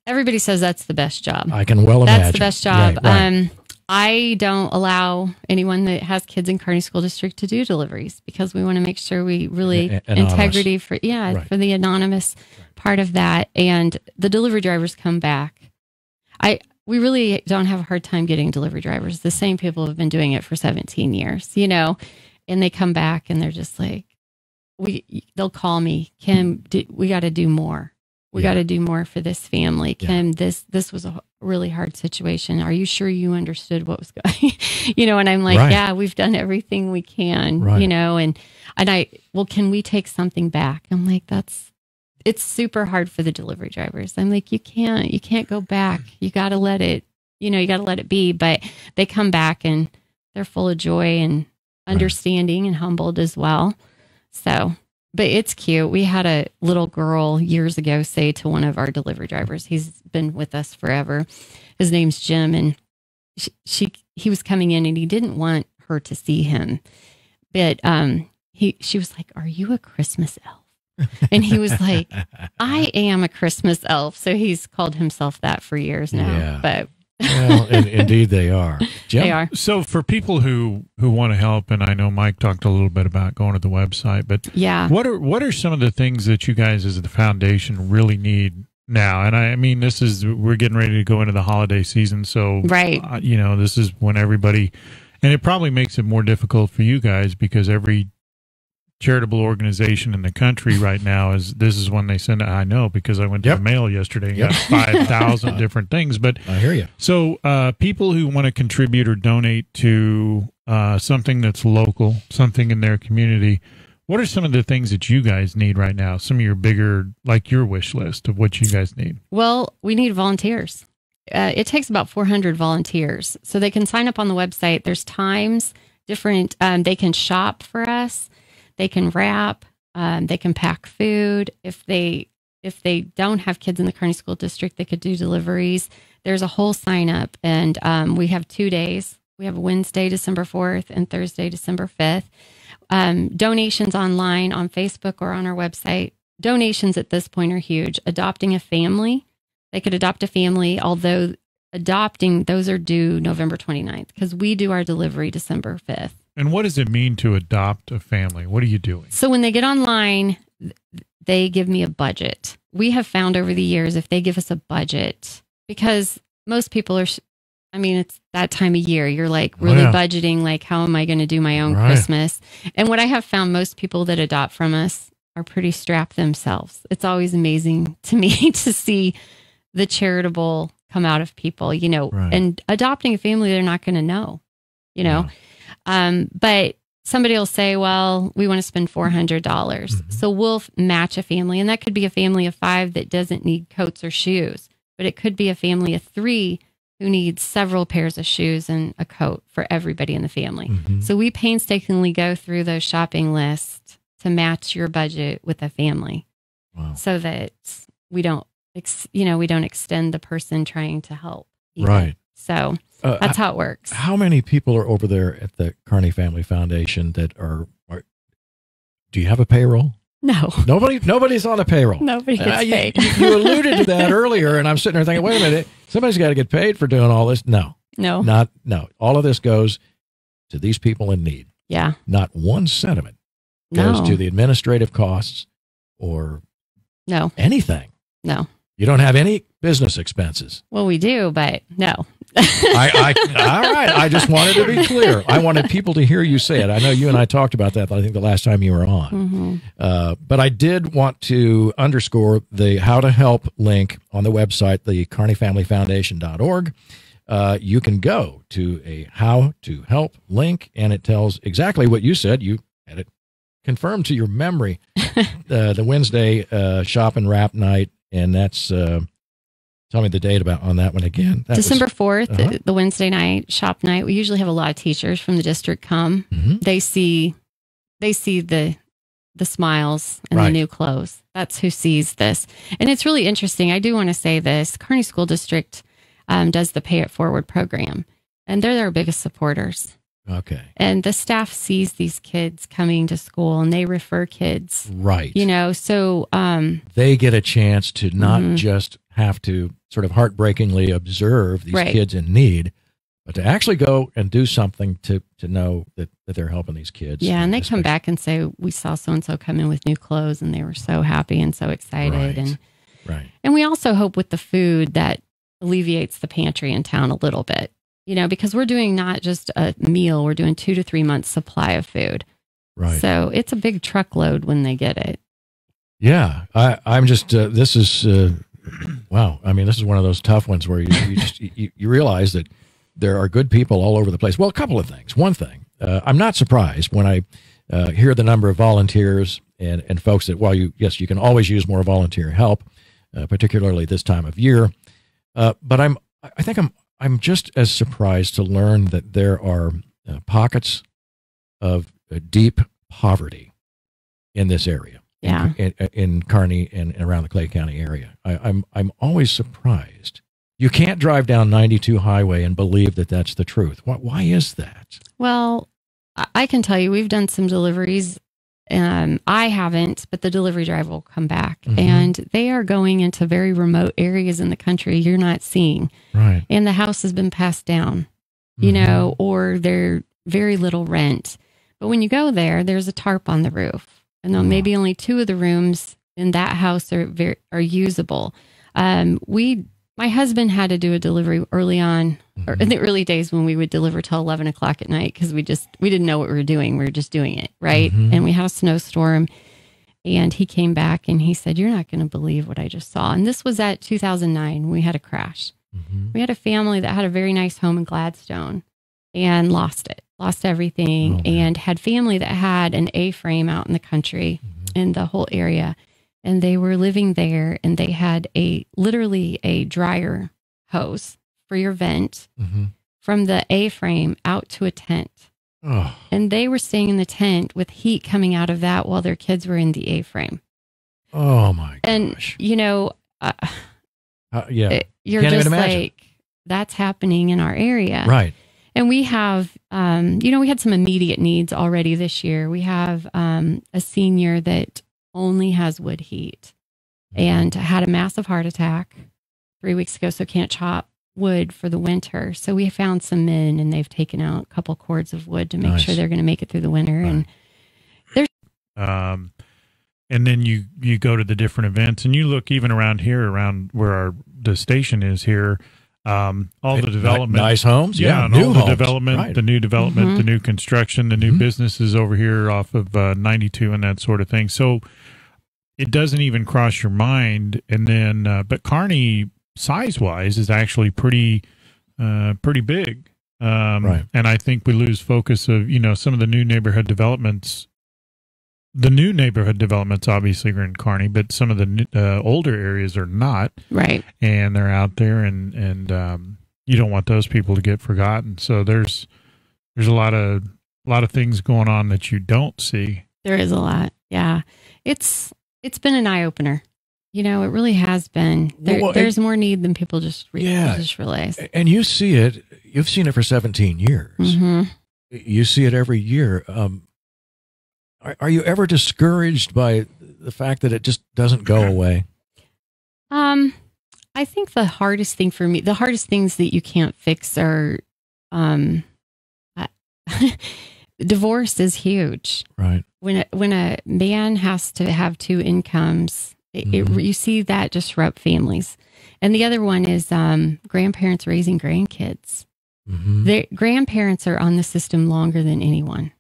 Everybody says that's the best job. I can well imagine. That's the best job. Right. I don't allow anyone that has kids in Kearney School District to do deliveries because we want to make sure we really integrity for the anonymous part of that. And the delivery drivers come back. We really don't have a hard time getting delivery drivers. The same people have been doing it for 17 years, and they come back and they're just like, they'll call me, Kim, we got to do more. We got to do more for this family. Kim, this was a really hard situation. Are you sure you understood what was going, and I'm like, yeah, we've done everything we can, and can we take something back? I'm like, it's super hard for the delivery drivers. I'm like, you can't go back. You got to let it, you got to let it be. But they come back and they're full of joy and understanding and humbled as well. So, but it's cute. We had a little girl years ago say to one of our delivery drivers, he's been with us forever. His name's Jim. And he was coming in and he didn't want her to see him. But she was like, are you a Christmas elf? And he was like, I am a Christmas elf. So he's called himself that for years now. Yeah. But well, indeed they are. Jim? They are. So for people who want to help, and I know Mike talked a little bit about going to the website, but what are some of the things that you guys as the foundation really need now? And I mean, we're getting ready to go into the holiday season. So, this is when everybody, and it probably makes it more difficult for you guys because every charitable organization in the country right now this is when they send it. I know because I went to the mail yesterday and got 5,000 different things. But I hear you. So people who want to contribute or donate to something that's local, something in their community, what are some of the things that you guys need right now? Some of your bigger, like your wish list of what you guys need. Well, we need volunteers. it takes about 400 volunteers. So they can sign up on the website. There's times, different, they can shop for us. They can wrap. They can pack food. If they don't have kids in the Kearney School District, they could do deliveries. There's a whole sign up, and we have 2 days. We have Wednesday, December 4th and Thursday, December 5th. Donations online on Facebook or on our website. Donations at this point are huge. Adopting a family. They could adopt a family, although adopting, those are due November 29th because we do our delivery December 5th. And what does it mean to adopt a family? What are you doing? So when they get online, they give me a budget. We have found over the years, if they give us a budget, because most people are, it's that time of year. You're like really budgeting, like, how am I going to do my own Christmas? And what I have found, most people that adopt from us are pretty strapped themselves. It's always amazing to me to see the charitable come out of people, and adopting a family, they're not going to know, but somebody will say, well, we want to spend $400. Mm-hmm. So we'll match a family. And that could be a family of 5 that doesn't need coats or shoes, but it could be a family of 3 who needs several pairs of shoes and a coat for everybody in the family. Mm-hmm. So we painstakingly go through those shopping lists to match your budget with a family so that we don't extend the person trying to help. Either. Right. So that's how it works. How many people are over there at the Kearney Family Foundation that are do you have a payroll? No. Nobody's on a payroll. Nobody gets paid. You alluded to that earlier, and I'm sitting there thinking, wait a minute, somebody's got to get paid for doing all this. No. All of this goes to these people in need. Yeah. Not 1 cent of it goes to the administrative costs or anything. No. You don't have any business expenses. Well, we do, but no. All right. I just wanted to be clear. I wanted people to hear you say it. I know you and I talked about that, I think, the last time you were on. Mm-hmm. But I did want to underscore the how to help link on the website, the kearneyfamilyfoundation.org. You can go to a how to help link, and it tells exactly what you said. You had it confirmed to your memory. The Wednesday shop and wrap night, and that's tell me the date on that one again. December 4th, the Wednesday night shop night. We usually have a lot of teachers from the district come. Mm-hmm. They see the smiles and the new clothes. That's who sees this. And it's really interesting. I do want to say this. Kearney School District does the Pay It Forward program, and they're our biggest supporters. Okay. And the staff sees these kids coming to school, and they refer kids. Right. So they get a chance to not just have to sort of heartbreakingly observe these kids in need, but to actually go and do something to know that they're helping these kids. Yeah, and they come back and say, we saw so-and-so come in with new clothes, and they were so happy and so excited. And we also hope with the food that alleviates the pantry in town a little bit. Because we're doing not just a meal, we're doing 2 to 3 months supply of food. Right. So it's a big truckload when they get it. Yeah. I'm just, this is, wow. This is one of those tough ones where you realize that there are good people all over the place. Well, a couple of things. One thing, I'm not surprised when I hear the number of volunteers and folks that, you can always use more volunteer help, particularly this time of year. But I think I'm just as surprised to learn that there are pockets of deep poverty in this area, in Kearney and around the Clay County area. I'm always surprised. You can't drive down 92 Highway and believe that that's the truth. Why is that? Well, I can tell you, we've done some deliveries. I haven't, but the delivery driver will come back, and they are going into very remote areas in the country you're not seeing. Right. And the house has been passed down, or they're very little rent. But when you go there, there's a tarp on the roof, and maybe only 2 of the rooms in that house are usable. My husband had to do a delivery early on, or in the early days when we would deliver till 11 o'clock at night because we didn't know what we were doing. We were just doing it, right? And we had a snowstorm, and he came back and he said, "You're not going to believe what I just saw." And this was at 2009. We had a crash. We had a family that had a very nice home in Gladstone and lost everything, and had family that had an A-frame out in the country in the whole area. And they were living there, and they had literally a dryer hose for your vent from the A-frame out to a tent. Oh. And they were staying in the tent with heat coming out of that while their kids were in the A-frame. Oh my gosh. And, you know, yeah. You're Can't just even imagine. like, that's happening in our area. Right. And we have, you know, we had some immediate needs already this year. We have a senior that only has wood heat and had a massive heart attack 3 weeks ago, so can't chop wood for the winter. So we found some men, and they've taken out a couple cords of wood to make sure they're going to make it through the winter. Right. And there's and then you go to the different events, and you look even around here, around where the station is here. All the development, nice homes, and new all homes. The development, Right. the new development, the new construction, the new businesses over here off of 92 and that sort of thing. So it doesn't even cross your mind. And then, but Kearney, size-wise, is actually pretty big. Right. And I think we lose focus of, you know, some of the new neighborhood developments. The new neighborhood developments obviously are in Kearney, but some of the older areas are not. Right. And they're out there, and you don't want those people to get forgotten. So there's a lot of things going on that you don't see. There is a lot. Yeah. It's been an eye opener. You know, it really has been. There's more need than people just realize. And you see it. You've seen it for 17 years. Mm-hmm. You see it every year. Are you ever discouraged by the fact that it just doesn't go away? I think the hardest thing for me, the hardest things that you can't fix are, divorce is huge. Right. When a man has to have two incomes, you see that disrupt families. And the other one is grandparents raising grandkids. The grandparents are on the system longer than anyone.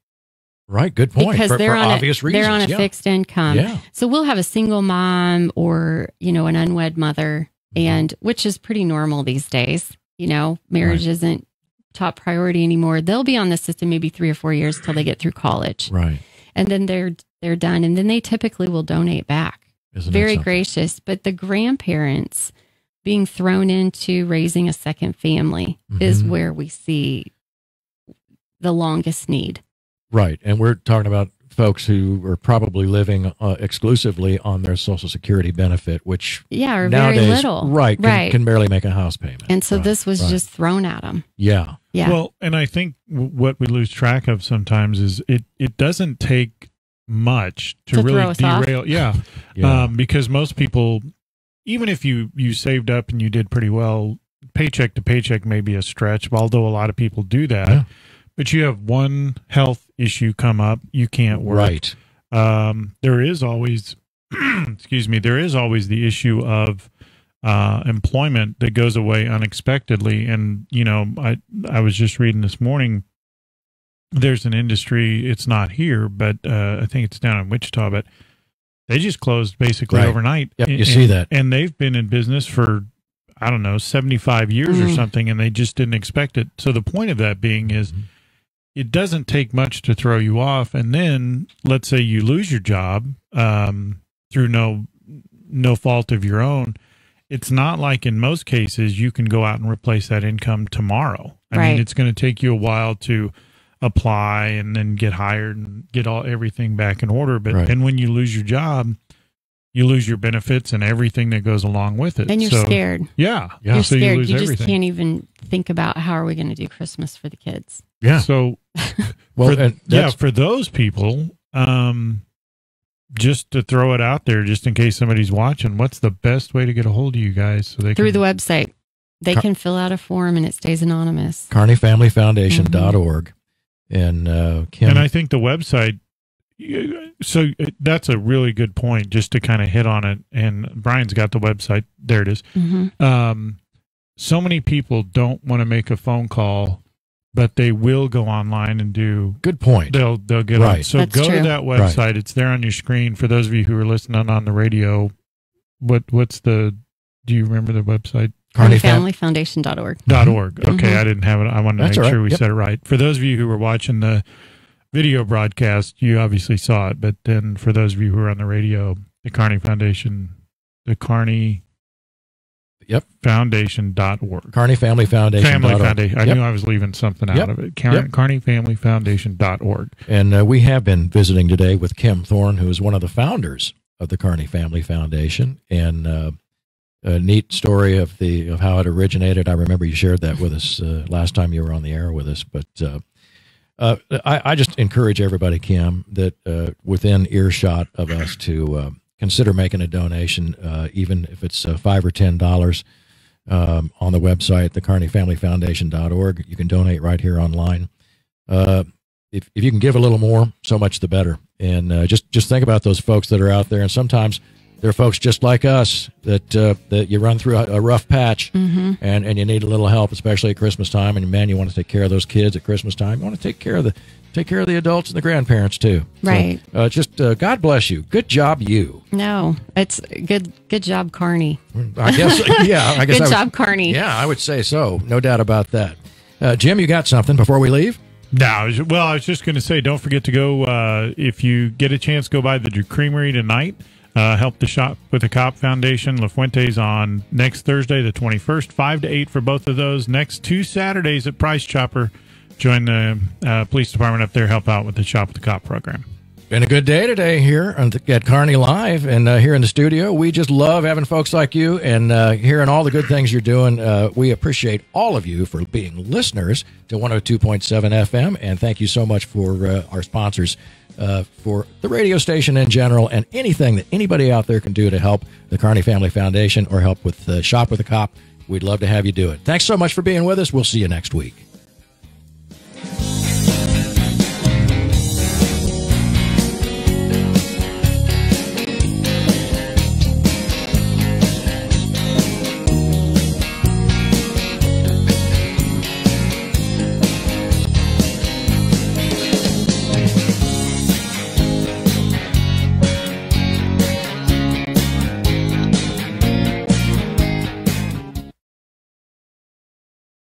Right, good point. Because for obvious reasons. They're on a fixed income. Yeah. So we'll have a single mom or, you know, an unwed mother, and which is pretty normal these days. You know, marriage isn't top priority anymore. They'll be on the system maybe 3 or 4 years till they get through college. Right. And then they're done. And then they typically will donate back. Very gracious. But the grandparents being thrown into raising a second family is where we see the longest need. Right. And we're talking about folks who are probably living exclusively on their Social Security benefit, which or nowadays, very little. Can barely make a house payment. And so this was just thrown at them. Yeah. Yeah. Well, and I think what we lose track of sometimes is it doesn't take much to really derail. Yeah. Because most people, even if you saved up and you did pretty well, paycheck to paycheck may be a stretch, although a lot of people do that. Yeah. But you have one health issue come up, you can't work. Right. There is always, there is always the issue of employment that goes away unexpectedly. And, you know, I was just reading this morning, there's an industry, it's not here, but I think it's down in Wichita, but they just closed basically overnight. Yep, you see that. And they've been in business for, I don't know, 75 years or something, and they just didn't expect it. So the point of that being is, it doesn't take much to throw you off. And then let's say you lose your job through no fault of your own. It's not like in most cases you can go out and replace that income tomorrow. I mean, it's going to take you a while to apply and then get hired and get everything back in order. But then when you lose your job, you lose your benefits and everything that goes along with it. And you're scared. Yeah. You're so scared. You lose You just everything. can't even think about how are we going to do Christmas for the kids. Yeah. So, for those people, just to throw it out there, just in case somebody's watching, what's the best way to get a hold of you guys? So they through the website, they can fill out a form and it stays anonymous. KearneyFamilyFoundation.org. And Kim. And I think the website. So that's a really good point, just to kind of hit on it. And Brian's got the website. There it is. So many people don't want to make a phone call, but they will go online and do. Good point. They'll get on. So That's go true. to that website. Right. It's there on your screen. For those of you who are listening on the radio, what's the? Do you remember the website? KearneyFamilyFoundation.org. .org. Okay, I didn't have it. I wanted to make sure we said it right. For those of you who were watching the video broadcast, you obviously saw it. But then for those of you who are on the radio, the Kearney Foundation, the Kearney. Yep. Foundation.org. Kearney Family Foundation. Family Foundation. I knew I was leaving something out of it. KearneyFamilyFoundation.org. And we have been visiting today with Kim Thorne, who is one of the founders of the Kearney Family Foundation, and a neat story of how it originated. I remember you shared that with us last time you were on the air with us. But I just encourage everybody, Kim, that within earshot of us to consider making a donation, even if it's $5 or $10 on the website, the KearneyFamilyFoundation.org. You can donate right here online. If you can give a little more, so much the better. And just think about those folks that are out there. And sometimes there are folks just like us that you run through a rough patch, and you need a little help, especially at Christmas time. And man, you want to take care of those kids at Christmas time. You want to take care of the adults and the grandparents too. Right. So, God bless you. Good job, you. No, it's good job, Kearney. I guess. Yeah. I guess. Good job, Kearney. Yeah, I would say so. No doubt about that. Jim, you got something before we leave? No, I was just going to say, don't forget to go, if you get a chance, go by the Creamery tonight. Help the Shop with the Cop Foundation, La Fuente's on next Thursday, the 21st, 5 to 8 for both of those. Next 2 Saturdays at Price Chopper. Join the police department up there, help out with the Shop with the Cop program. Been a good day today here at Kearney Live, and here in the studio. We just love having folks like you and hearing all the good things you're doing. We appreciate all of you for being listeners to 102.7 FM, and thank you so much for our sponsors for the radio station in general, and anything that anybody out there can do to help the Kearney Family Foundation or help with Shop with a Cop. We'd love to have you do it. Thanks so much for being with us. We'll see you next week.